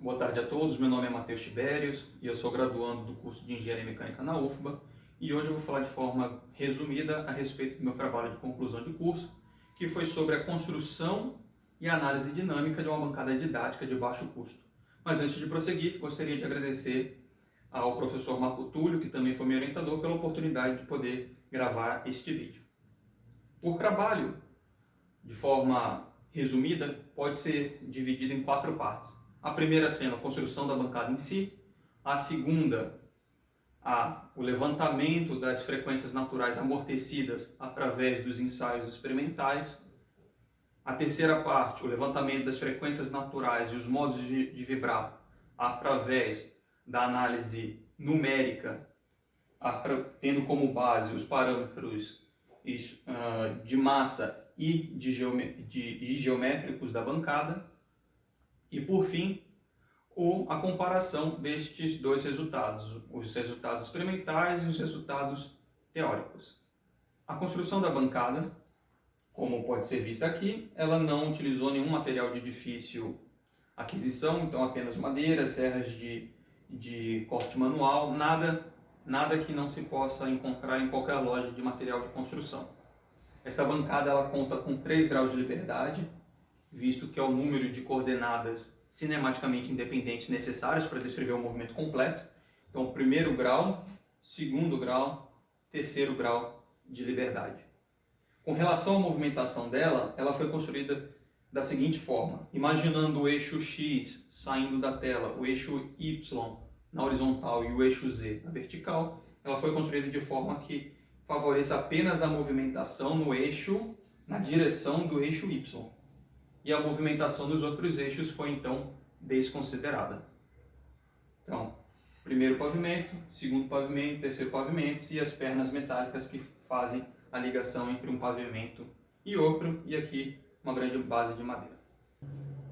Boa tarde a todos, meu nome é Matheus Tibérios e eu sou graduando do curso de Engenharia Mecânica na UFBA e hoje eu vou falar de forma resumida a respeito do meu trabalho de conclusão de curso, que foi sobre a construção e análise dinâmica de uma bancada didática de baixo custo. Mas antes de prosseguir, gostaria de agradecer ao professor Marco Túlio, que também foi meu orientador, pela oportunidade de poder gravar este vídeo. O trabalho, de forma resumida, pode ser dividido em 4 partes. A primeira sendo a construção da bancada em si, a segunda, o levantamento das frequências naturais amortecidas através dos ensaios experimentais, a terceira parte, o levantamento das frequências naturais e os modos de vibrar através da análise numérica, tendo como base os parâmetros de massa e geométricos da bancada. E, por fim, a comparação destes dois resultados, os resultados experimentais e os resultados teóricos. A construção da bancada, como pode ser vista aqui, ela não utilizou nenhum material de difícil aquisição, então apenas madeira, serras de corte manual, nada que não se possa encontrar em qualquer loja de material de construção. Esta bancada ela conta com 3 graus de liberdade, visto que é o número de coordenadas cinematicamente independentes necessários para descrever o movimento completo. Então, primeiro grau, segundo grau, terceiro grau de liberdade. Com relação à movimentação dela, ela foi construída da seguinte forma: imaginando o eixo X saindo da tela, o eixo Y na horizontal e o eixo Z na vertical, ela foi construída de forma que favoreça apenas a movimentação no eixo, na direção do eixo Y. E a movimentação dos outros eixos foi então desconsiderada. Então, primeiro pavimento, segundo pavimento, terceiro pavimento e as pernas metálicas que fazem a ligação entre um pavimento e outro, e aqui uma grande base de madeira.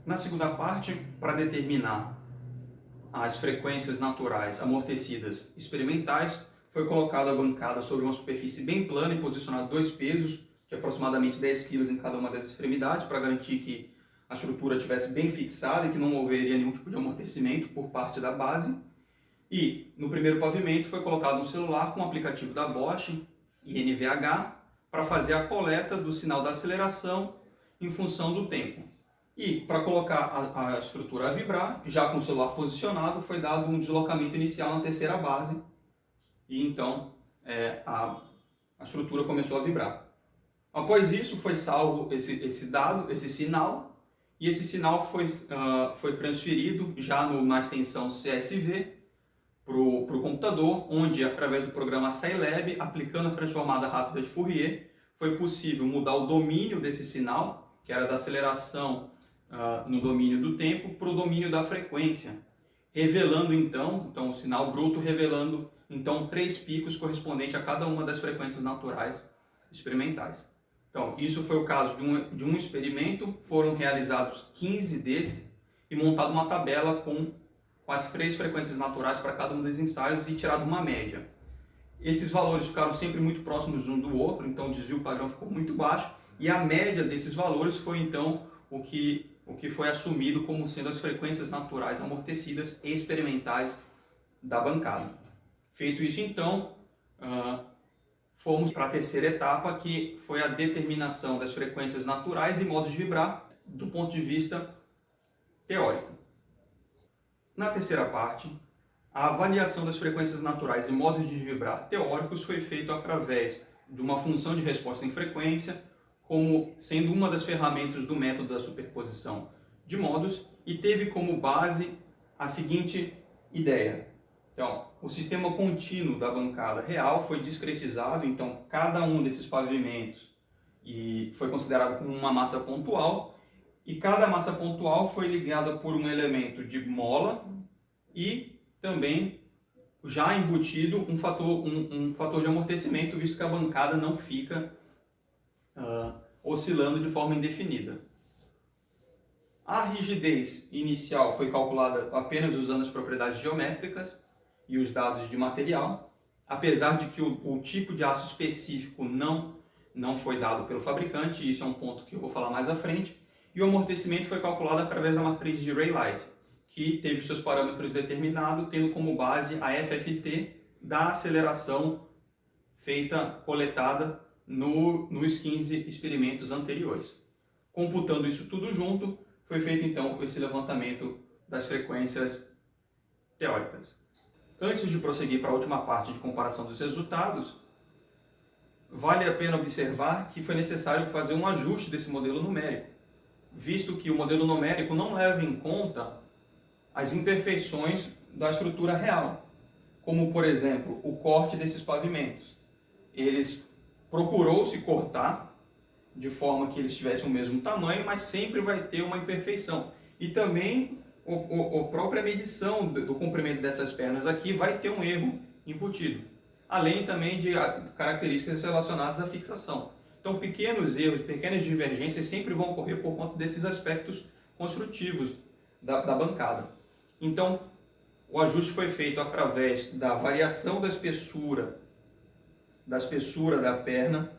Na segunda parte, para determinar as frequências naturais amortecidas experimentais, foi colocada a bancada sobre uma superfície bem plana e posicionado 2 pesos de aproximadamente 10 kg em cada uma das extremidades, para garantir que a estrutura estivesse bem fixada e que não houveria nenhum tipo de amortecimento por parte da base. E no primeiro pavimento foi colocado um celular com o aplicativo da Bosch e NVH para fazer a coleta do sinal da aceleração em função do tempo. E para colocar a estrutura a vibrar, já com o celular posicionado, foi dado um deslocamento inicial na terceira base e então a estrutura começou a vibrar. Após isso, foi salvo esse sinal, e esse sinal foi transferido já na extensão CSV para o computador, onde, através do programa Scilab, aplicando a transformada rápida de Fourier, foi possível mudar o domínio desse sinal, que era da aceleração no domínio do tempo, para o domínio da frequência, revelando então o sinal bruto, revelando então 3 picos correspondentes a cada uma das frequências naturais experimentais. Então, isso foi o caso de um experimento, foram realizados 15 desses e montada uma tabela com as 3 frequências naturais para cada um dos ensaios e tirado uma média. Esses valores ficaram sempre muito próximos um do outro, então o desvio padrão ficou muito baixo e a média desses valores foi então o que foi assumido como sendo as frequências naturais amortecidas e experimentais da bancada. Feito isso então, fomos para a terceira etapa, que foi a determinação das frequências naturais e modos de vibrar do ponto de vista teórico. Na terceira parte, a avaliação das frequências naturais e modos de vibrar teóricos foi feito através de uma função de resposta em frequência, como sendo uma das ferramentas do método da superposição de modos, e teve como base a seguinte ideia. Então, o sistema contínuo da bancada real foi discretizado, então cada um desses pavimentos foi considerado como uma massa pontual, e cada massa pontual foi ligada por um elemento de mola e também já embutido um fator de amortecimento, visto que a bancada não fica oscilando de forma indefinida. A rigidez inicial foi calculada apenas usando as propriedades geométricas e os dados de material, apesar de que o tipo de aço específico não foi dado pelo fabricante, e isso é um ponto que eu vou falar mais à frente, e o amortecimento foi calculado através da matriz de Rayleigh, que teve seus parâmetros determinados, tendo como base a FFT da aceleração coletada nos 15 experimentos anteriores. Computando isso tudo junto, foi feito então esse levantamento das frequências teóricas. Antes de prosseguir para a última parte de comparação dos resultados, vale a pena observar que foi necessário fazer um ajuste desse modelo numérico, visto que o modelo numérico não leva em conta as imperfeições da estrutura real, como, por exemplo, o corte desses pavimentos. Procurou-se cortar de forma que eles tivessem o mesmo tamanho, mas sempre vai ter uma imperfeição. E também a própria medição do comprimento dessas pernas aqui vai ter um erro embutido, além também de características relacionadas à fixação. Então, pequenos erros, pequenas divergências sempre vão ocorrer por conta desses aspectos construtivos da bancada. Então, o ajuste foi feito através da variação da espessura da perna,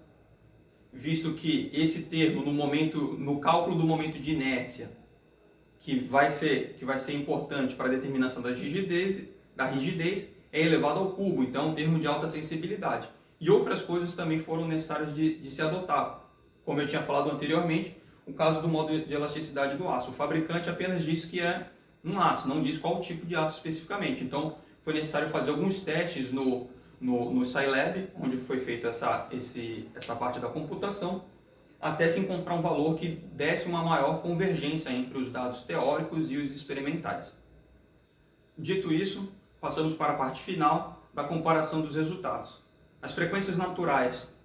visto que esse termo, no cálculo do momento de inércia, que vai ser importante para a determinação da rigidez, é elevado ao cubo, então é um termo de alta sensibilidade. E outras coisas também foram necessárias de se adotar. Como eu tinha falado anteriormente, o caso do modo de elasticidade do aço. O fabricante apenas disse que é um aço, não diz qual tipo de aço especificamente. Então, foi necessário fazer alguns testes no Scilab, onde foi feita essa parte da computação, até se encontrar um valor que desse uma maior convergência entre os dados teóricos e os experimentais. Dito isso, passamos para a parte final da comparação dos resultados. As frequências naturais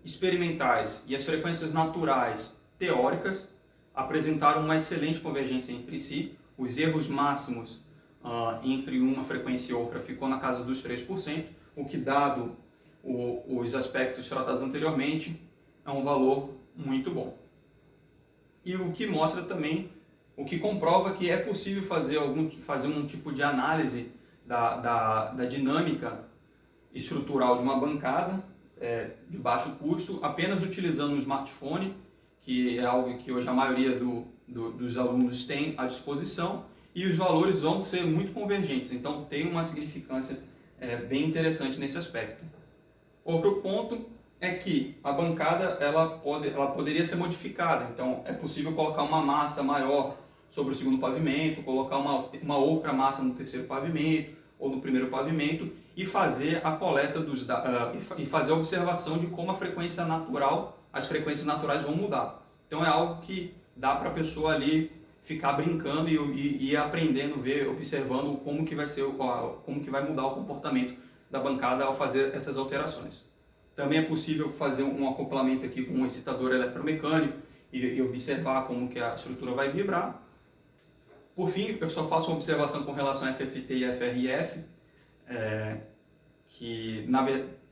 experimentais e as frequências naturais teóricas apresentaram uma excelente convergência entre si. Os erros máximos entre uma frequência e outra ficou na casa dos 3%, o que, dado os aspectos tratados anteriormente, é um valor muito bom. E o que mostra também, o que comprova que é possível fazer um tipo de análise da dinâmica estrutural de uma bancada de baixo custo, apenas utilizando um smartphone, que é algo que hoje a maioria dos alunos tem à disposição, e os valores vão ser muito convergentes, então tem uma significância bem interessante nesse aspecto. Outro ponto é que a bancada ela poderia ser modificada, então é possível colocar uma massa maior sobre o segundo pavimento, colocar uma outra massa no terceiro pavimento ou no primeiro pavimento e fazer a coleta e fazer a observação de como as frequências naturais vão mudar. Então é algo que dá para a pessoa ali ficar brincando e ir aprendendo, observando como que vai mudar o comportamento da bancada ao fazer essas alterações. Também é possível fazer um acoplamento aqui com um excitador eletromecânico e observar como que a estrutura vai vibrar. Por fim, eu só faço uma observação com relação a FFT e FRF, que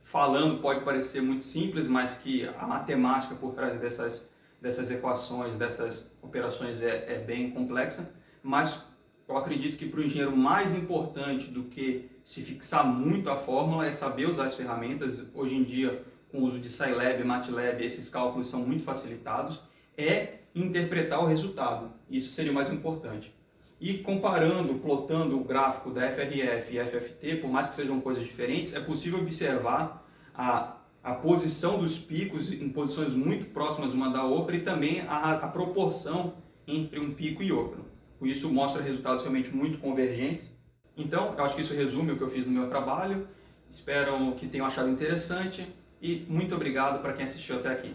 falando pode parecer muito simples, mas que a matemática por trás dessas equações, dessas operações é bem complexa, mas eu acredito que para o engenheiro mais importante do que se fixar muito a fórmula é saber usar as ferramentas. Hoje em dia, com o uso de Scilab, MATLAB, esses cálculos são muito facilitados, é interpretar o resultado. Isso seria o mais importante. E plotando o gráfico da FRF e FFT, por mais que sejam coisas diferentes, é possível observar a posição dos picos em posições muito próximas uma da outra e também a proporção entre um pico e outro. Com isso mostra resultados realmente muito convergentes. Então, eu acho que isso resume o que eu fiz no meu trabalho. Espero que tenham achado interessante e muito obrigado para quem assistiu até aqui.